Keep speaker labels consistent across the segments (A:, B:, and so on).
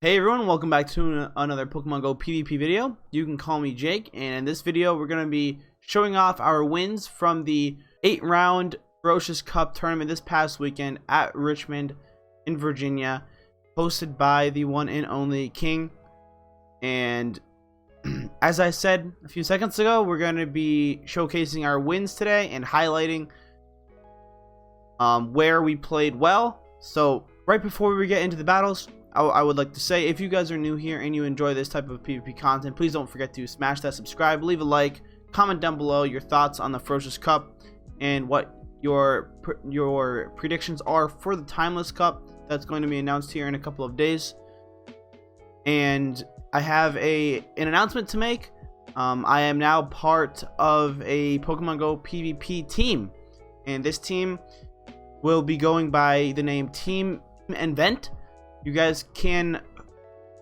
A: Hey everyone, welcome back to another Pokemon Go PvP video. You can call me Jake, and in this video we're going to be showing off our wins from the 8-round Ferocious Cup tournament this past weekend at Richmond in Virginia, hosted by the one and only King. And as I said a few seconds ago, we're going to be showcasing our wins today and highlighting where we played well. So right before we get into the battles, I would like to say, if you guys are new here and you enjoy this type of PvP content, please don't forget to smash that subscribe, leave a like, comment down below your thoughts on the Ferocious Cup and what your predictions are for the Timeless Cup that's going to be announced here in a couple of days. And I have an announcement to make. I am now part of a Pokemon Go PvP team, and this team will be going by the name Team Invent. You guys can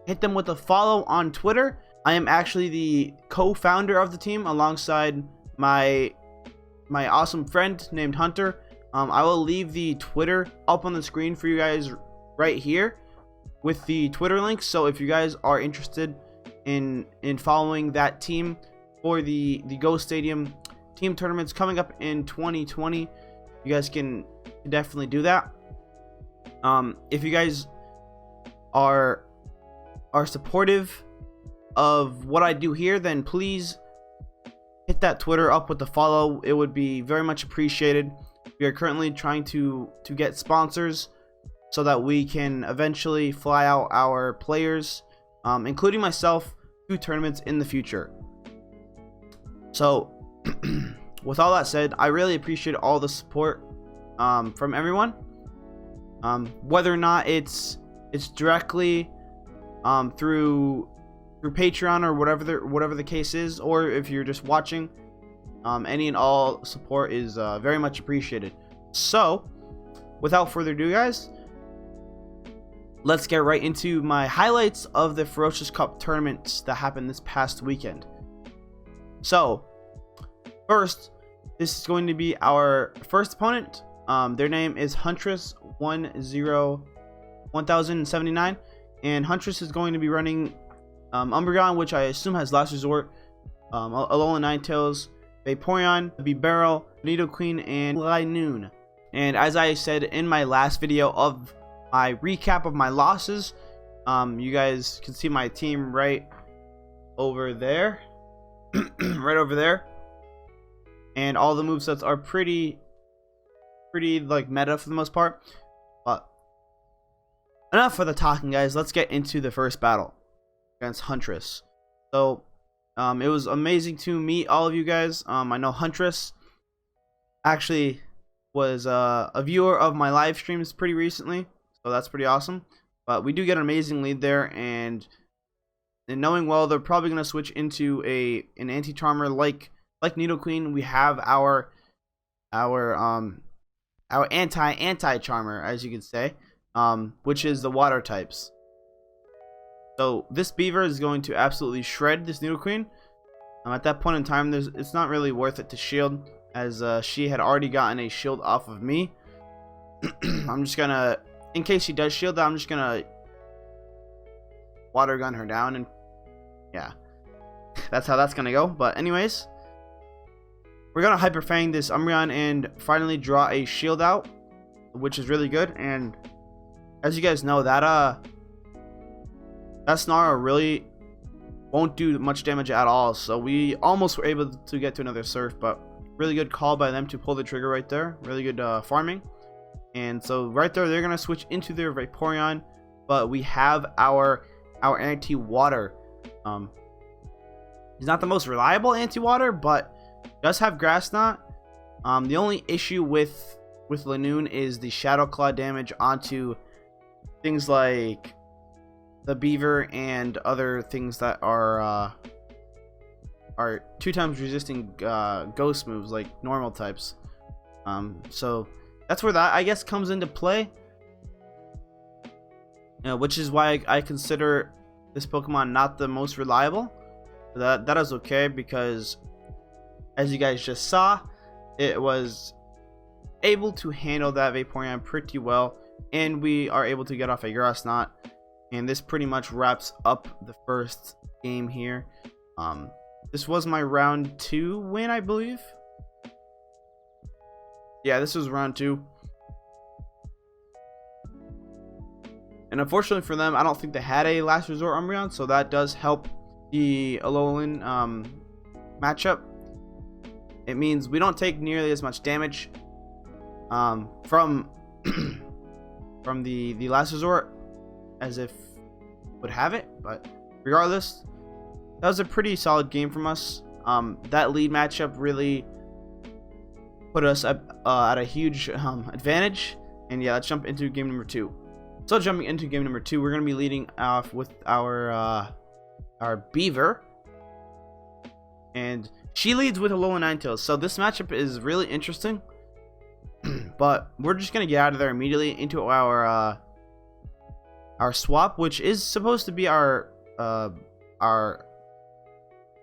A: hit them with a follow on Twitter. I am actually the co-founder of the team alongside my awesome friend named Hunter. I will leave the Twitter up on the screen for you guys right here with the Twitter link. So if you guys are interested in following that team for the Go Stadium team tournaments coming up in 2020, you guys can definitely do that. If you guys are supportive of what I do here, then please hit that Twitter up with the follow. It would be very much appreciated. We are currently trying to get sponsors so that we can eventually fly out our players, including myself, to tournaments in the future. So with all that said, I really appreciate all the support from everyone, whether or not it's directly through Patreon or whatever the case is, or if you're just watching. Any and all support is very much appreciated. So without further ado, guys, let's get right into my highlights of the Ferocious Cup tournaments that happened this past weekend. So first, this is going to be our first opponent. Their name is Huntress 1079, and Huntress is going to be running Umbreon, which I assume has Last Resort, Alolan Ninetales, Vaporeon, Bibarel, Nidoqueen, and Linoon. And as I said in my last video of my recap of my losses, you guys can see my team right over there. Right over there. And all the movesets are pretty like meta for the most part. But enough for the talking, guys. Let's get into the first battle against Huntress. So it was amazing to meet all of you guys. I know Huntress actually was a viewer of my live streams pretty recently, so that's pretty awesome. But we do get an amazing lead there, and knowing well they're probably going to switch into an anti-charmer like Nidoqueen. We have our anti-charmer, as you could say, which is the water types. So this Beaver is going to absolutely shred this Nidoqueen. At that point in time, it's not really worth it to shield, as she had already gotten a shield off of me. I'm just gonna, in case she does shield, I'm just gonna water gun her down, and yeah, that's how that's gonna go. But anyways, we're gonna Hyper Fang this Umbreon and finally draw a shield out, which is really good. And as you guys know, that Snarl really won't do much damage at all, so we almost were able to get to another Surf, but really good call by them to pull the trigger right there. Really good farming. And so right there, they're gonna switch into their Vaporeon, but we have our anti-water. He's not the most reliable anti-water, but does have Grass Knot. The only issue with Linoon is the Shadow Claw damage onto things like the Beaver and other things that are 2x resisting ghost moves like normal types. So that's where that, I guess, comes into play. Which is why I consider this Pokemon not the most reliable. That is okay, because as you guys just saw, it was able to handle that Vaporeon pretty well, and we are able to get off a Grass Knot And this pretty much wraps up the first game here. This was my round 2 win, I believe. Yeah, this was round 2. And unfortunately for them, I don't think they had a Last Resort Umbreon, so that does help the Alolan matchup. It means we don't take nearly as much damage from the Last Resort as if would have it. But regardless, that was a pretty solid game from us. That lead matchup really put us at a huge advantage. And yeah, let's jump into game number 2. So jumping into game number 2, we're going to be leading off with our Beaver. And she leads with Alolan Ninetales. So this matchup is really interesting. But we're just going to get out of there immediately into our swap, which is supposed to be our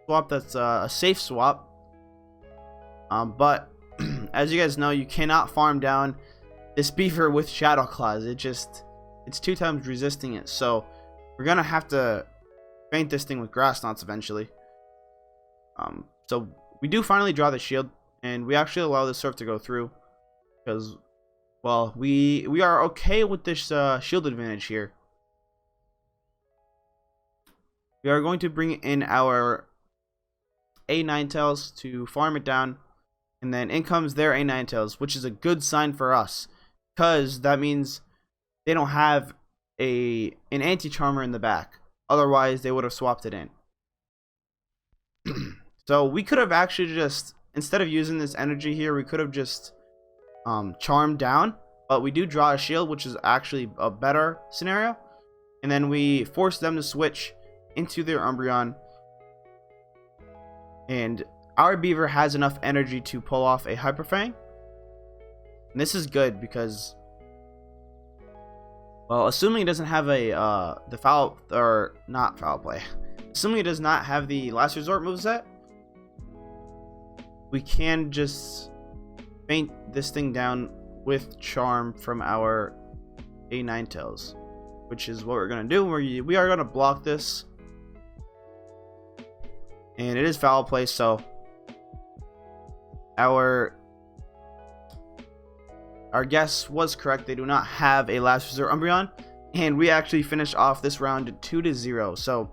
A: swap that's a safe swap. But as you guys know, you cannot farm down this Beaver with Shadow Claws. It's 2 times resisting it, so we're gonna have to feint this thing with Grass Knots eventually. So we do finally draw the shield, and we actually allow the surf to go through because, well, we are okay with this shield advantage here. We are going to bring in our A Ninetales to farm it down, and then in comes their A Ninetales, which is a good sign for us because that means they don't have an anti-charmer in the back. Otherwise, they would have swapped it in. So we could have actually just, instead of using this energy here, we could have just charmed down. But we do draw a shield, which is actually a better scenario. And then we force them to switch into their Umbreon. And our Beaver has enough energy to pull off a Hyper Fang. And this is good because, well, assuming it doesn't have a the foul, or not foul play, assuming it does not have the Last Resort moveset, we can just feint this thing down with Charm from our A Ninetales, which is what we're gonna do. We are gonna block this, and it is foul play, so our guess was correct. They do not have a Last Resort Umbreon, and we actually finished off this round 2-0. So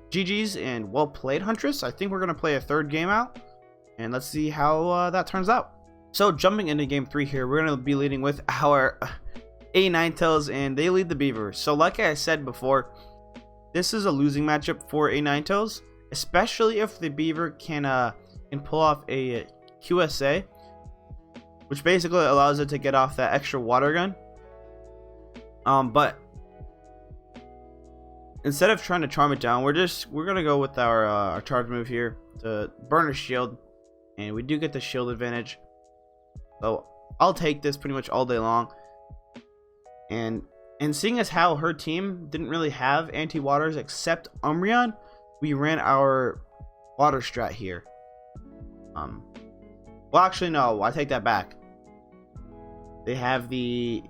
A: GG's and well played, Huntress. I think we're gonna play a third game out, and let's see how that turns out. So jumping into game 3 here, we're gonna be leading with our A Ninetales, and they lead the Beaver. So like I said before, this is a losing matchup for A Ninetales, especially if the Beaver can pull off a QSA, which basically allows it to get off that extra water gun. But instead of trying to charm it down, we're gonna go with our charge move here to burn a shield, and we do get the shield advantage. So I'll take this pretty much all day long. And seeing as how her team didn't really have anti-waters except Umbreon, we ran our water strat here. Well, actually, no. I take that back. They have the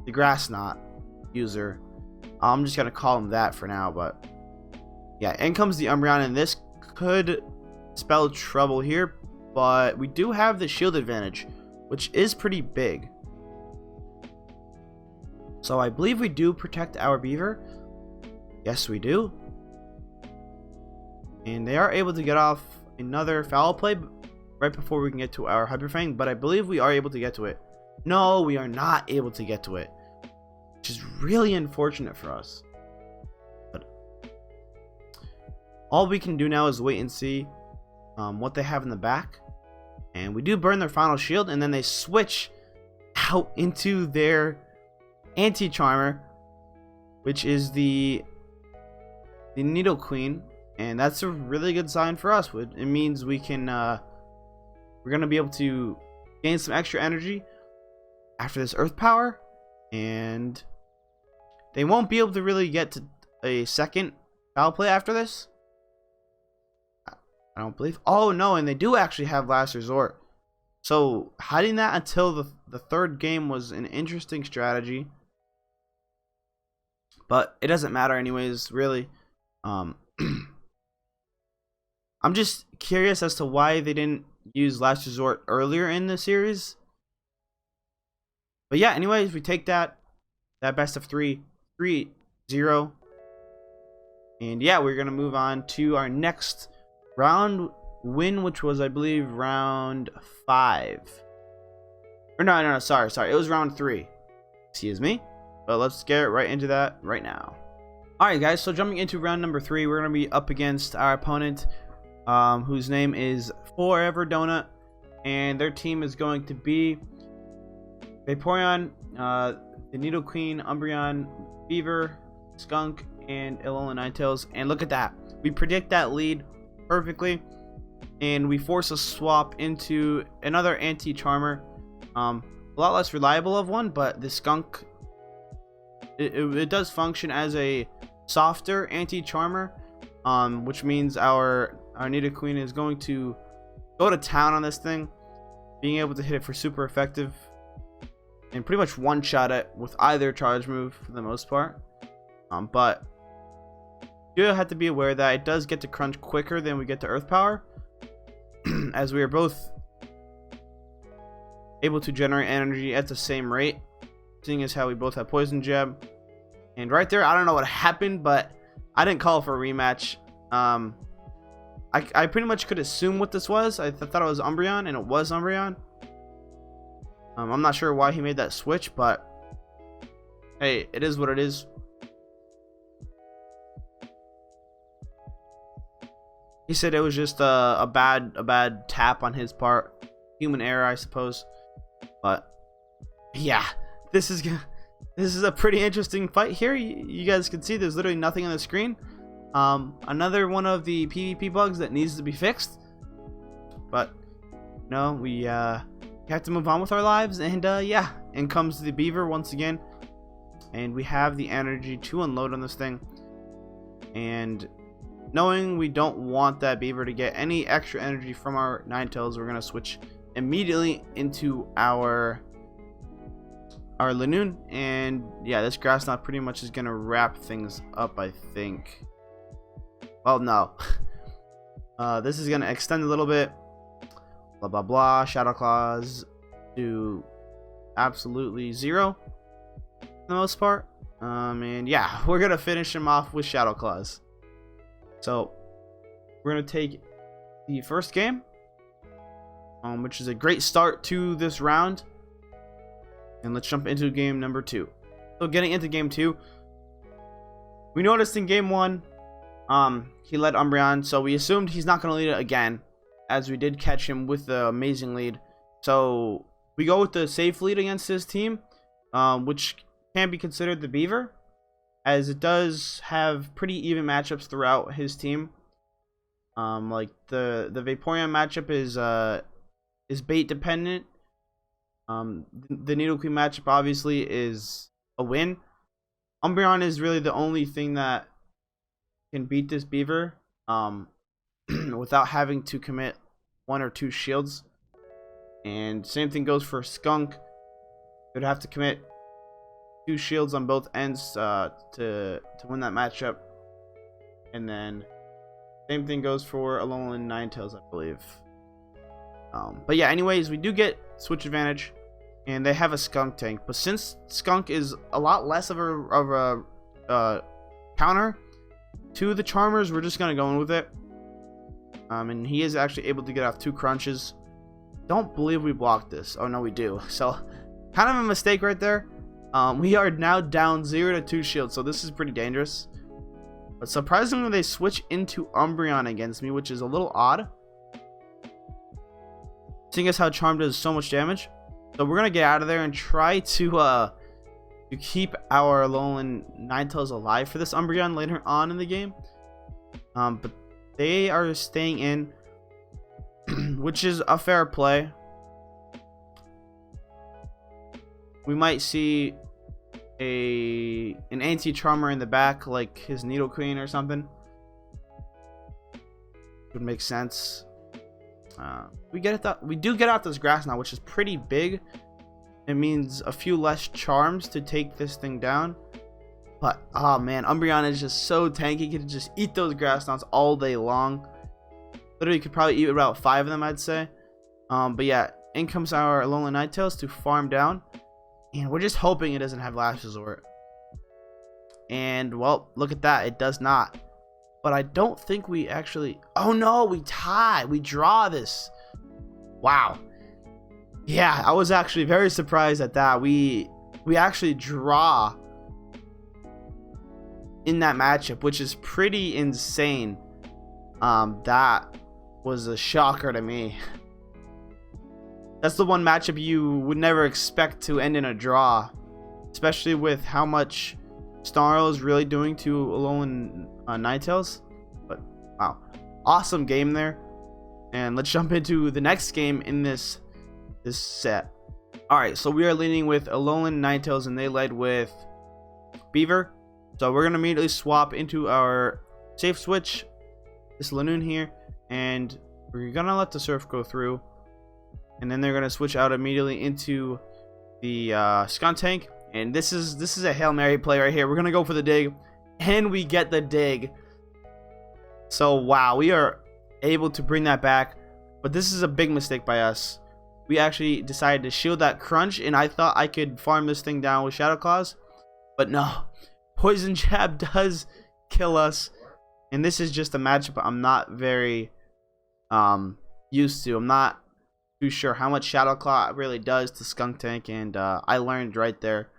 A: Grass Knot user. I'm just gonna call him that for now. But yeah, in comes the Umbreon, and this could spell trouble here. But we do have the shield advantage, which is pretty big. So I believe we do protect our Beaver. Yes, we do. And they are able to get off another foul play right before we can get to our Hyper Fang, but I believe we are able to get to it. No, we are not able to get to it, which is really unfortunate for us. But all we can do now is wait and see what they have in the back. And we do burn their final shield, and then they switch out into their anti-charmer, which is the Needle Queen. And that's a really good sign for us. It means we can we're gonna be able to gain some extra energy after this Earth Power, and they won't be able to really get to a second foul play after this. I don't believe. Oh no, and they do actually have Last Resort. So hiding that until the third game was an interesting strategy. but it doesn't matter anyways, really. I'm just curious as to why they didn't use Last Resort earlier in the series. But yeah, anyways, we take that best of 3-0. And yeah, we're going to move on to our next round win, which was, I believe, round 5. Or no, sorry. It was round 3. Excuse me. But let's get right into that right now. Alright, guys, so jumping into round number 3, we're going to be up against our opponent, whose name is Forever Donut. And their team is going to be Vaporeon, the Nidoqueen, Umbreon, Beaver, Skunk, and Alolan Ninetales. And look at that. We predict that lead perfectly. And we force a swap into another anti-charmer. A lot less reliable of one, but the Skunk, it does function as a softer anti-charmer. Which means our Nidoqueen is going to go to town on this thing, being able to hit it for super effective. And pretty much one-shot it with either charge move for the most part. But you have to be aware that it does get to crunch quicker than we get to Earth Power, as we are both able to generate energy at the same rate, seeing as how we both have Poison Jab. And right there, I don't know what happened, but I didn't call for a rematch. I pretty much could assume what this was. I thought it was Umbreon, and it was Umbreon. I'm not sure why he made that switch, but hey, it is what it is. He said it was just a bad tap on his part, human error, I suppose. But yeah, this is a pretty interesting fight here. You guys can see there's literally nothing on the screen. Another one of the PvP bugs that needs to be fixed. But no, we have to move on with our lives. And yeah, in comes the Beaver once again, and we have the energy to unload on this thing. And knowing we don't want that Beaver to get any extra energy from our Ninetales, we're gonna switch immediately into our Lanoon. And yeah, this grass knot pretty much is gonna wrap things up, I think. Well, no. This is gonna extend a little bit. Blah blah blah. Shadow Claws do absolutely 0 for the most part. And yeah, we're gonna finish him off with Shadow Claws. So we're gonna take the first game, which is a great start to this round. And let's jump into game number 2. So getting into game 2, we noticed in game 1, he led Umbreon, so we assumed he's not gonna lead it again, as we did catch him with the amazing lead. So we go with the safe lead against his team, which can be considered the Beaver, as it does have pretty even matchups throughout his team. Like the Vaporeon matchup is bait dependent. The Nidoqueen matchup obviously is a win. Umbreon is really the only thing that can beat this Beaver without having to commit 1 or 2 shields. And same thing goes for Skunk. You'd have to commit 2 shields on both ends to win that matchup. And then same thing goes for Alolan Ninetales, I believe. But yeah, anyways, we do get switch advantage, and they have a Skunk tank. But since Skunk is a lot less of a counter to the Charmers, we're just gonna go in with it. And he is actually able to get off 2 crunches. Don't believe we blocked this. Oh no, we do. So kind of a mistake right there. We are now down 0 to 2 shields, so this is pretty dangerous. But surprisingly, they switch into Umbreon against me, which is a little odd, seeing as how Charm does so much damage. So we're gonna get out of there and try to keep our Alolan Ninetales alive for this Umbreon later on in the game. But they are staying in, which is a fair play. We might see an anti-charmer in the back, like his Nidoqueen or something. Would make sense. We do get out this grass now, which is pretty big. It means a few less charms to take this thing down. But oh man, Umbreon is just so tanky. He could just eat those grass knolls all day long. Literally could probably eat about 5 of them, I'd say. But yeah, in comes our Alolan Ninetales to farm down, and we're just hoping it doesn't have Last Resort. And well, look at that, it does not. But I don't think we actually, oh no, we tie, we draw this. Wow. Yeah, I was actually very surprised at that. We actually draw in that matchup, which is pretty insane. That was a shocker to me. That's the one matchup you would never expect to end in a draw, especially with how much Snarl is really doing to Alolan Ninetales. But wow, awesome game there. And let's jump into the next game in this set. Alright, so we are leading with Alolan Ninetales, and they led with Beaver. So we're gonna immediately swap into our safe switch, this Lanoon here, and we're gonna let the Surf go through, and then they're gonna switch out immediately into the Skuntank. And this is a Hail Mary play right here. We're gonna go for the dig, and we get the dig. So wow, we are able to bring that back, but this is a big mistake by us. We actually decided to shield that Crunch, and I thought I could farm this thing down with Shadow Claws, but no. Poison Jab does kill us, and this is just a matchup I'm not very used to. I'm not too sure how much Shadow Claw really does to Skuntank, and I learned right there.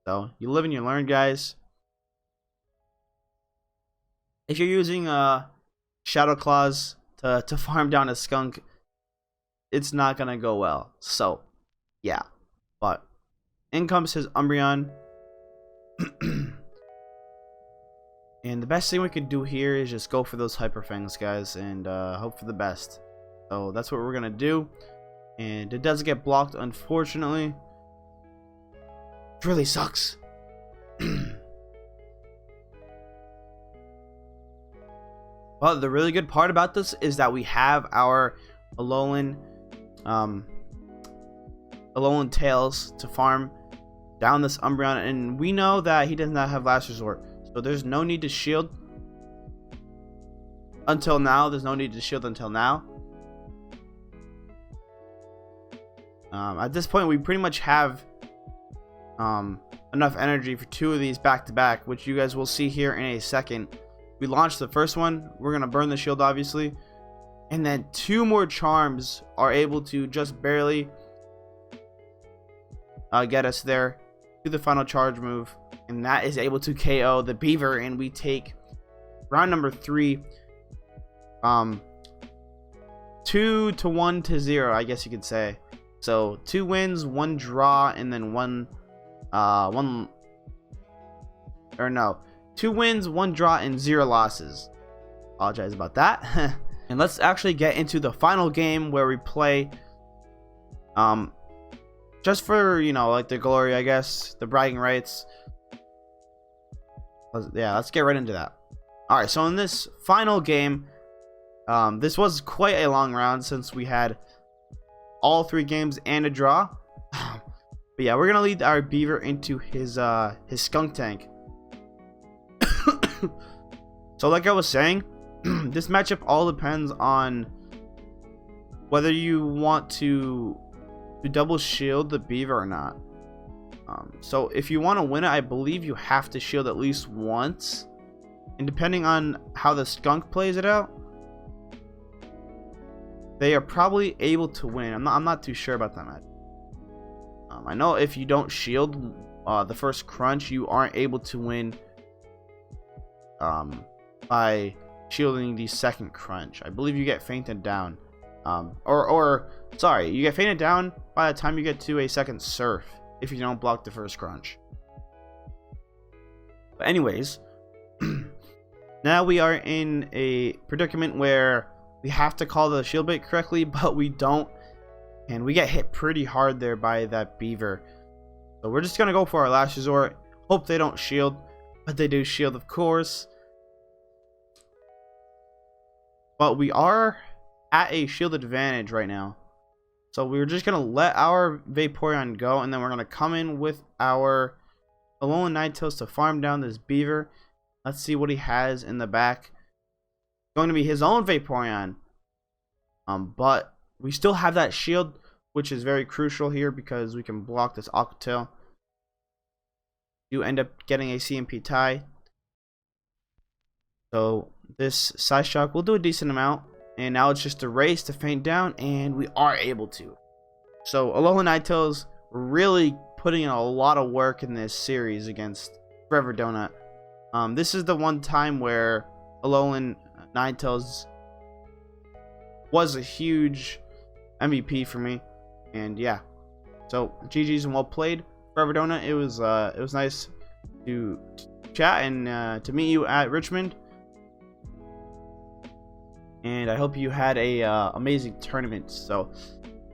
A: So you live and you learn, guys. If you're using Shadow Claws to farm down a Skunk, it's not gonna go well. So yeah, but in comes his Umbreon. And the best thing we could do here is just go for those Hyper Fangs, guys, and hope for the best. So that's what we're gonna do, and it does get blocked, unfortunately. It really sucks. Well, the really good part about this is that we have our Alolan Tails to farm down this Umbreon, and we know that he does not have Last Resort, so there's no need to shield until now. At this point, we pretty much have enough energy for 2 of these back to back, which you guys will see here in a second. We launched the first one, we're gonna burn the shield obviously, and then 2 more charms are able to just barely get us there to the final charge move, and that is able to KO the Beaver, and we take round number 3 2-1-0, I guess you could say. So 2 wins, 1 draw, and then 2 wins, 1 draw, and 0 losses. Apologize about that. And let's actually get into the final game where we play just for, you know, like the glory, I guess, the bragging rights. Let's get right into that. Alright, so in this final game, this was quite a long round since we had all 3 games and a draw. But yeah, we're gonna lead our Beaver into his Skuntank. So like I was saying, this matchup all depends on whether you want to double shield the Beaver or not. So if you want to win it, I believe you have to shield at least once, and depending on how the Skunk plays it out, they are probably able to win. I'm not too sure about that match. I know if you don't shield the first Crunch, you aren't able to win by shielding the second Crunch. I believe you get fainted down, sorry, you get fainted down by the time you get to a second Surf if you don't block the first Crunch. But anyways, now we are in a predicament where we have to call the shield bait correctly, but we don't, and we get hit pretty hard there by that Beaver. So we're just gonna go for our Last Resort, hope they don't shield, but they do shield, of course. But we are at a shield advantage right now, so we're just gonna let our Vaporeon go, and then we're gonna come in with our Alolan Ninetales to farm down this beaver. Let's see what he has in the back. Going to be his own Vaporeon. But we still have that shield, which is very crucial here because we can block this Aqua Tail. You end up getting a CMP tie. So this Psyshock will do a decent amount. And now it's just a race to faint down, and we are able to. So Alolan Ninetales really putting in a lot of work in this series against Forever Donut. This is the one time where Alolan Ninetales was a huge MVP for me, and yeah. So GG's and well played, Forever Donut. It was nice to chat and to meet you at Richmond. And I hope you had a amazing tournament. So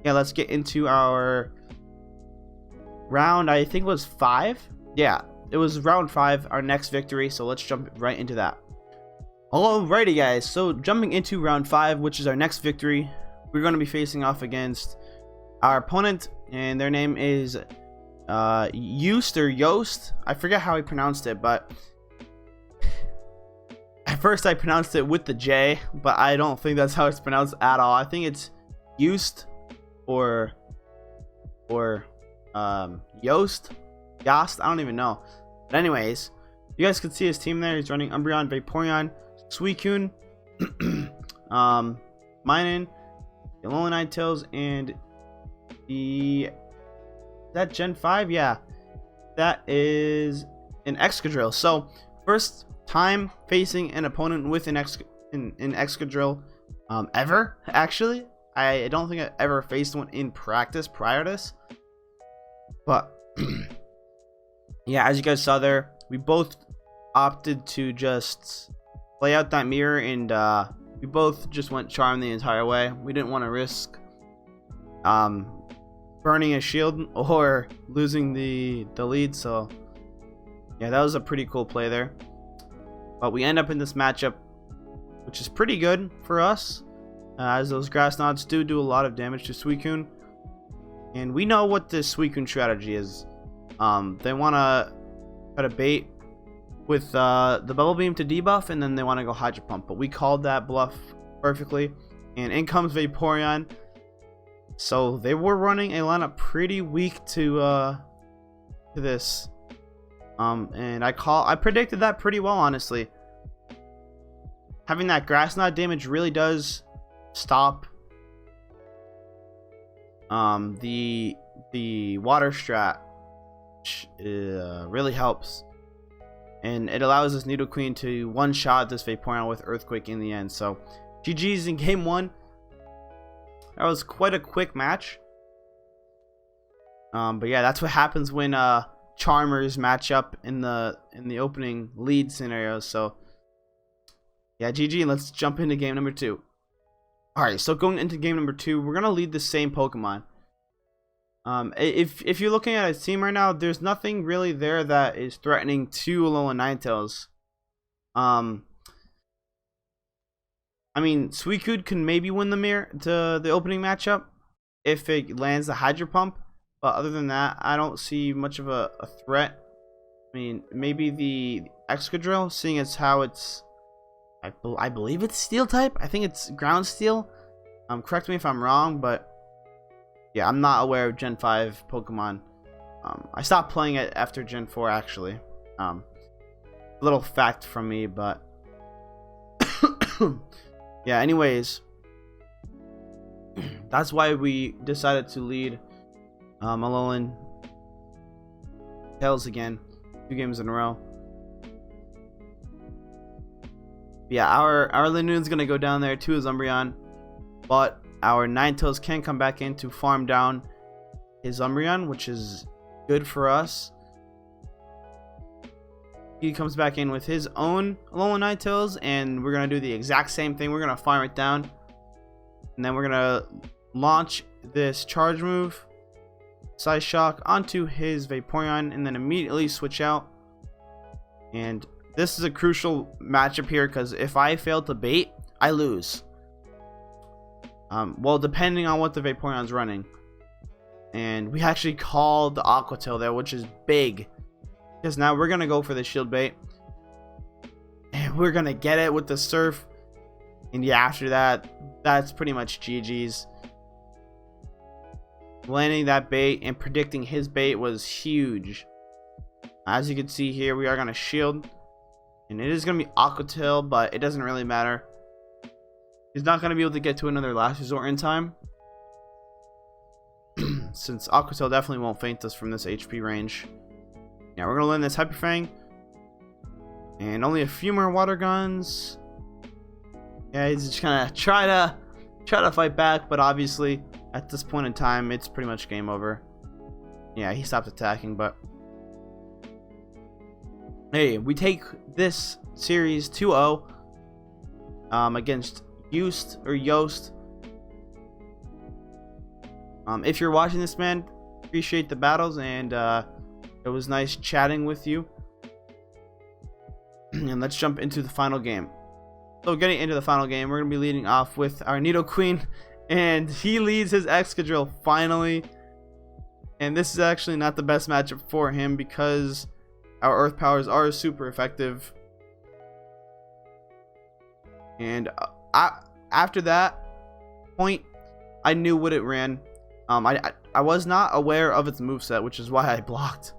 A: yeah, let's get into our round. I think it was 5. Yeah, it was round 5, our next victory. So let's jump right into that. Alrighty guys, so jumping into round 5, which is our next victory, we're going to be facing off against our opponent, and their name is Yost. I forget how he pronounced it, but at first I pronounced it with the J, but I don't think that's how it's pronounced at all. I think it's Yost or Yost. I don't even know. But anyways, you guys can see his team there. He's running Umbreon, Vaporeon, Suicune, Minun, the Alolan Ninetales, and is that Gen 5? Yeah, that is an Excadrill. So first time facing an opponent with an Excadrill ever. Actually, I don't think I ever faced one in practice prior to this, but yeah, as you guys saw there, we both opted to just play out that mirror, and we both just went Charm the entire way. We didn't want to risk burning a shield or losing the lead, so yeah, that was a pretty cool play there. But we end up in this matchup, which is pretty good for us, as those Grass Knots do a lot of damage to Suicune. And we know what this Suicune strategy is. They want to try to bait with the Bubble Beam to debuff, and then they want to go Hydro Pump. But we called that bluff perfectly. And in comes Vaporeon. So they were running a lineup pretty weak to this. And I predicted that pretty well, honestly. Having that Grass Knot damage really does stop the water strat, which really helps, and it allows this Nidoqueen to one-shot this Vaporeon with Earthquake in the end. So GG's in game 1. That was quite a quick match. But yeah, that's what happens when Charmers match up in the opening lead scenario. So yeah, GG, and let's jump into game number 2. Alright, so going into game number 2, we're gonna lead the same Pokemon. If you're looking at a team right now, there's nothing really there that is threatening to Alolan Ninetales. I mean, Suicune can maybe win the mirror to the opening matchup if it lands the Hydro Pump. But other than that, I don't see much of a threat. I mean, maybe the Excadrill, seeing as how it's, I believe it's Steel type. I think it's Ground Steel. Correct me if I'm wrong, but yeah, I'm not aware of Gen 5 Pokemon. I stopped playing it after Gen 4, actually. A little fact from me, but yeah. Anyways, that's why we decided to lead Alolan Tails again, 2 games in a row. Yeah, our Linoon's gonna go down there to his Umbreon, but our Ninetales can come back in to farm down his Umbreon, which is good for us. He comes back in with his own Alolan Ninetales, and we're gonna do the exact same thing. We're gonna farm it down, and then we're gonna launch this charge move, Psyshock, onto his Vaporeon, and then immediately switch out. And this is a crucial matchup here, because if I fail to bait, I lose. Well, depending on what the Vaporeon's running. And we actually called the Aqua Tail there, which is big. because now we're gonna go for the shield bait, and we're gonna get it with the surf. And yeah, after that, that's pretty much GG's. Landing that bait and predicting his bait was huge. As you can see here, we are gonna shield, and it is gonna be Aqua Tail, but it doesn't really matter. He's not gonna be able to get to another last resort in time, since Aqua Tail definitely won't feint us from this HP range. Yeah, we're gonna land this Hyper Fang, and only a few more water guns. Yeah, he's just gonna try to fight back, but obviously at this point in time, it's pretty much game over. Yeah, he stopped attacking, but hey, we take this series 2-0 against Yost. If you're watching this, man, appreciate the battles, and it was nice chatting with you. And let's jump into the final game. So getting into the final game, we're going to be leading off with our Nidoqueen, and he leads his Excadrill finally. And this is actually not the best matchup for him because our Earth powers are super effective. And after that point, I knew what it ran. I was not aware of its moveset, which is why I blocked.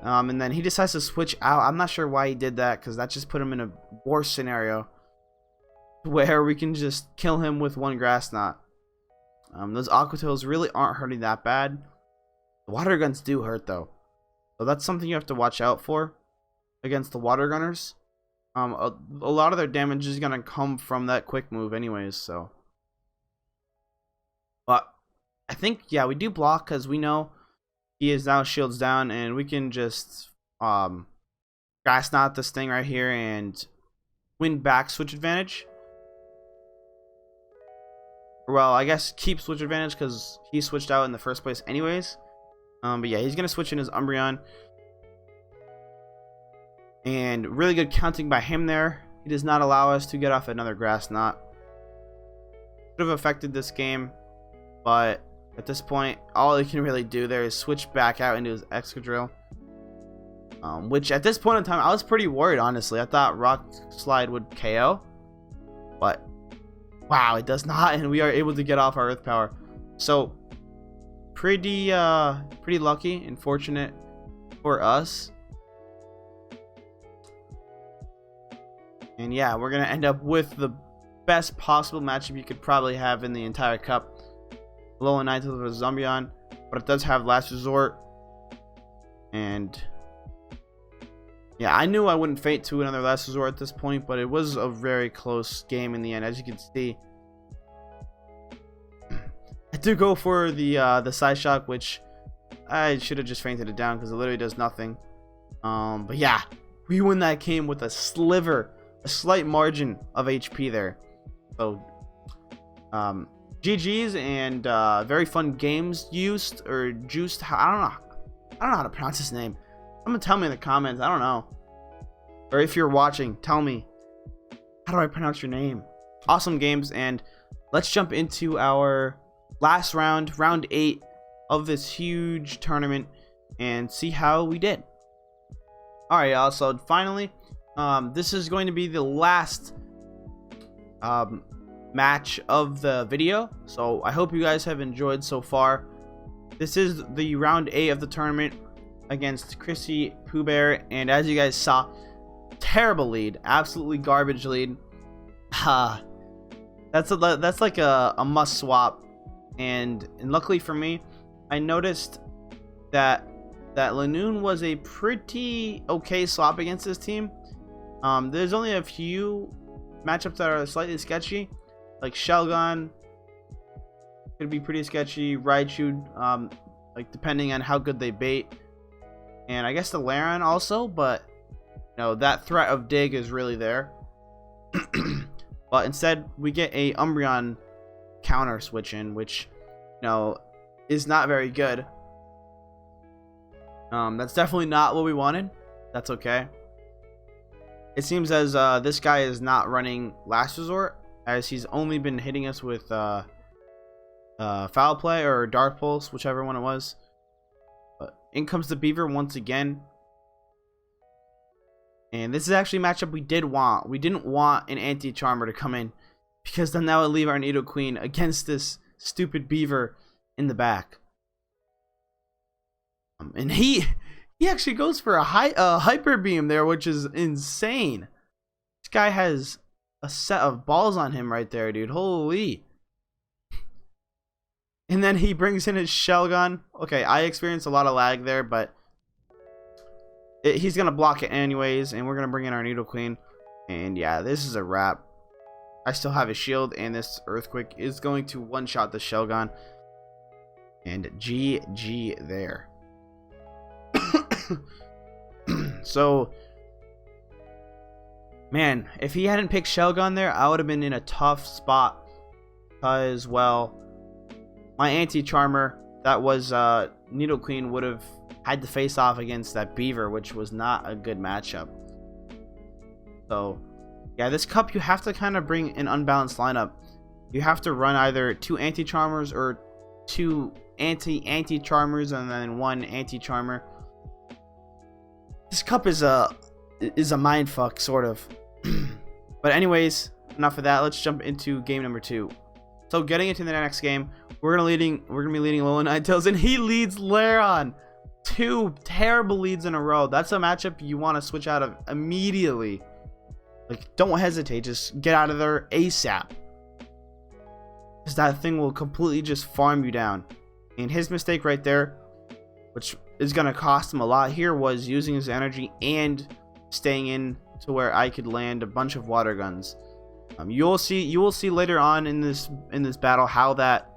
A: And then he decides to switch out. I'm not sure why he did that, because that just put him in a worse scenario where we can just kill him with one Grass Knot. Those Aqua Tails really aren't hurting that bad. The water guns do hurt though, so that's something you have to watch out for against the water gunners. A lot of their damage is gonna come from that quick move anyways, so. But I think, yeah, we do block because we know he is now shields down, and we can just Grass Knot this thing right here and win back switch advantage. Well, I guess keep switch advantage because he switched out in the first place anyways. But yeah, he's gonna switch in his Umbreon, and really good counting by him there. He does not allow us to get off another Grass Knot. Could have affected this game, but at this point, all he can really do there is switch back out into his Excadrill. Which at this point in time, I was pretty worried, honestly. I thought Rock Slide would KO, but wow, it does not, and we are able to get off our Earth Power. So pretty lucky and fortunate for us. And yeah, we're gonna end up with the best possible matchup you could probably have in the entire cup. Low and 9 to the Zumbreon, but it does have Last Resort. And yeah, I knew I wouldn't fate to another Last Resort at this point, but it was a very close game in the end, as you can see. I do go for the Side Shock, which I should have just fainted it down because it literally does nothing. But yeah, we win that game with a slight margin of HP there. So GG's, and very fun games. Juiced. I don't know how to pronounce his name. Someone tell me in the comments. I don't know. Or if you're watching, tell me, how do I pronounce your name? Awesome games, and let's jump into our last round, round 8 of this huge tournament, and see how we did. Alright, y'all, so finally, this is going to be the last match of the video, so I hope you guys have enjoyed so far. This is the round 8 of the tournament against Chrissy Pooh Bear, and as you guys saw, terrible lead, absolutely garbage lead. That's like a must swap, and luckily for me, I noticed that Lanoon was a pretty okay swap against this team. There's only a few matchups that are slightly sketchy, like Shelgon could be pretty sketchy, Raichu, like depending on how good they bait, and I guess the Laren also, but you know, that threat of dig is really there. But instead we get a Umbreon counter switch in, which, you know, is not very good. That's definitely not what we wanted. That's okay. It seems as this guy is not running Last Resort, as he's only been hitting us with Foul Play or Dark Pulse, whichever one it was. But in comes the Beaver once again. And this is actually a matchup we did want. We didn't want an anti-charmer to come in, because then that would leave our Nidoqueen against this stupid Beaver in the back. And he actually goes for a Hyper Beam there, which is insane. This guy has a set of balls on him right there, dude. Holy. And then he brings in his Shell Gun. Okay, I experienced a lot of lag there, but he's going to block it anyways. And we're going to bring in our Nidoqueen. And yeah, this is a wrap. I still have a shield, and this Earthquake is going to one-shot the Shell Gun. And GG there. So, man, if he hadn't picked Shell Gun there, I would have been in a tough spot. Because, well, my anti-charmer, that was Nidoqueen, would have had to face off against that Beaver, which was not a good matchup. So, yeah, this cup, you have to kind of bring an unbalanced lineup. You have to run either 2 anti-charmers or 2 anti-charmers and then 1 anti-charmer. This cup is a mindfuck, sort of. But anyways, enough of that. Let's jump into game number 2. So getting into the next game, we're gonna be leading Alolan Ninetales, and he leads Lairon. 2 terrible leads in a row. That's a matchup you want to switch out of immediately. Like, don't hesitate. Just get out of there ASAP. Because that thing will completely just farm you down. And his mistake right there, which is going to cost him a lot here, was using his energy and staying in to where I could land a bunch of water guns. You will see later on in this battle how that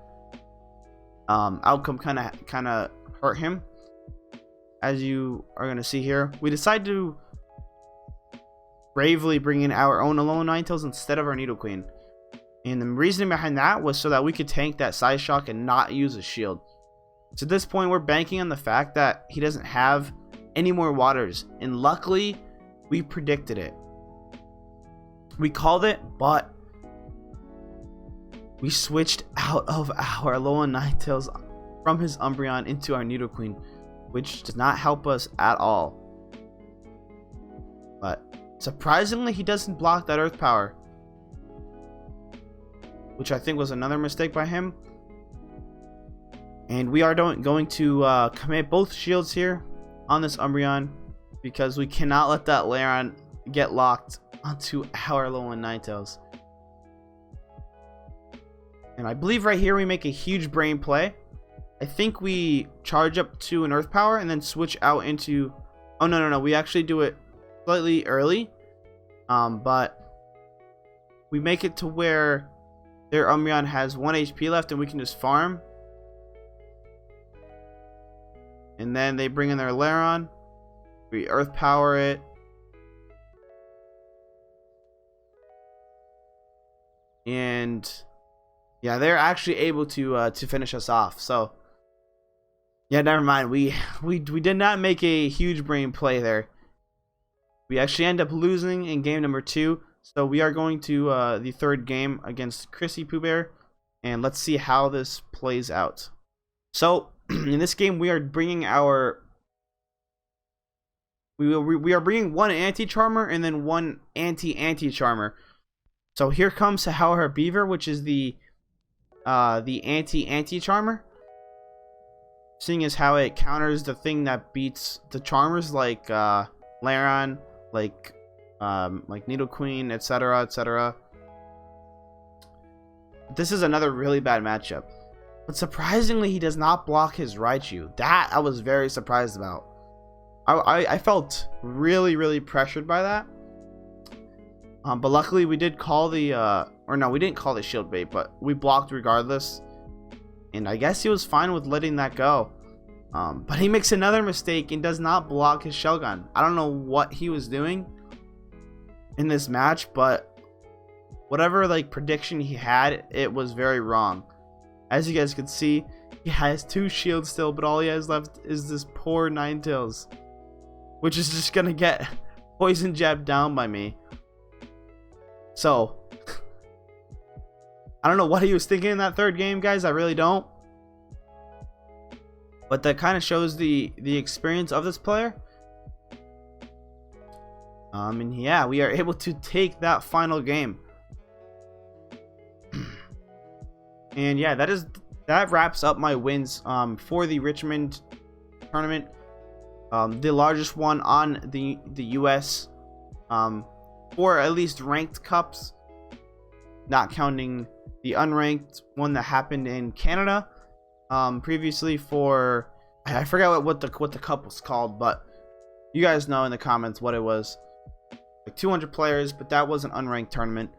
A: outcome kind of hurt him. As you are going to see here, we decided to bravely bring in our own Alolan Ninetales instead of our Nidoqueen. And the reasoning behind that was so that we could tank that Side Shock and not use a shield. So at this point, we're banking on the fact that he doesn't have any more waters. And luckily, we predicted it. We called it, but we switched out of our Alolan Ninetales from his Umbreon into our Nidoqueen, which does not help us at all. But surprisingly, he doesn't block that Earth Power, which I think was another mistake by him. And we are going to commit both shields here on this Umbreon, because we cannot let that Lairon get locked onto our Alolan Ninetales. And I believe right here we make a huge brain play. I think we charge up to an Earth Power and then switch out into... Oh, no. We actually do it slightly early. But we make it to where their Umbreon has 1 HP left and we can just farm. And then they bring in their Lairon. We Earth Power it. And yeah, they're actually able to finish us off. So yeah, never mind. We did not make a huge brain play there. We actually end up losing in game number 2. So we are going to the third game against Chrissy Pooh Bear, and let's see how this plays out. So in this game, we are bringing our we are bringing 1 anti-charmer and then 1 anti-charmer. So here comes our Beaver, which is the anti-charmer. Seeing as how it counters the thing that beats the charmers, like Lairon, like Nidoqueen, etc., etc. This is another really bad matchup. But surprisingly, he does not block his Raichu. That I was very surprised about. I felt really pressured by that. But luckily we did call the or no, we didn't call the shield bait, but we blocked regardless. And I guess he was fine with letting that go. But he makes another mistake and does not block his Shell Gun. I don't know what he was doing in this match, but whatever prediction he had, it was very wrong. As you guys can see, he has 2 shields still, but all he has left is this poor Ninetales, which is just gonna get poison jabbed down by me. So I don't know what he was thinking in that third game, guys. I really don't. but that kind of shows the experience of this player. And yeah, we are able to take that final game. And yeah, that wraps up my wins for the Richmond tournament, the largest one on the US, for at least ranked cups, not counting the unranked one that happened in Canada previously. For I forgot what the cup was called, but you guys know in the comments what it was. Like 200 players, but that was an unranked tournament.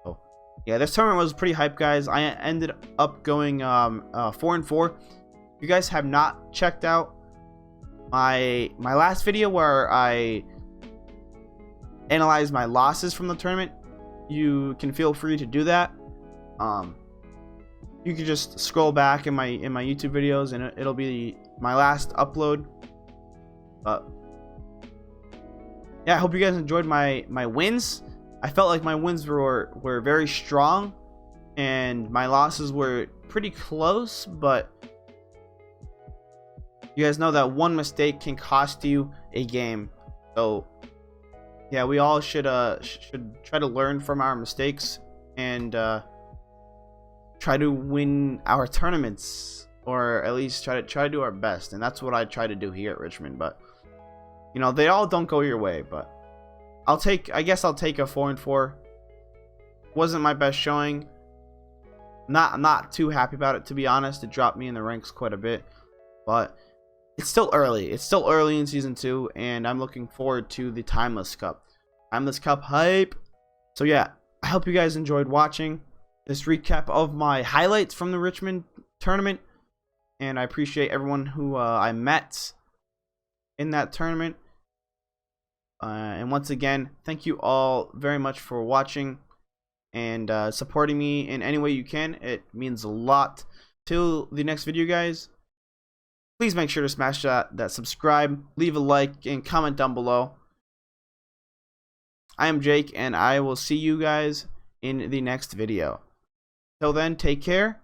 A: So yeah, this tournament was pretty hype, guys. I ended up going 4-4. If you guys have not checked out my last video where I analyzed my losses from the tournament, you can feel free to do that. You can just scroll back in my YouTube videos, and it'll be my last upload. But yeah, I hope you guys enjoyed my wins. I felt like my wins were very strong, and my losses were pretty close, but you guys know that one mistake can cost you a game. So yeah, we all should try to learn from our mistakes and try to win our tournaments, or at least try to do our best. And that's what I try to do here at Richmond. But you know, they all don't go your way, but I guess I'll take a 4-4. Wasn't my best showing. I'm not too happy about it, to be honest. It dropped me in the ranks quite a bit, but it's still early. It's still early in season 2, and I'm looking forward to the Timeless Cup. Timeless Cup hype. So yeah, I hope you guys enjoyed watching this recap of my highlights from the Richmond tournament, and I appreciate everyone who I met in that tournament. And once again, thank you all very much for watching and supporting me in any way you can. It means a lot. Till the next video, guys, please make sure to smash that subscribe, leave a like, and comment down below. I am Jake, and I will see you guys in the next video. Till then, take care,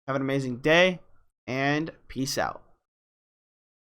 A: have an amazing day, and peace out.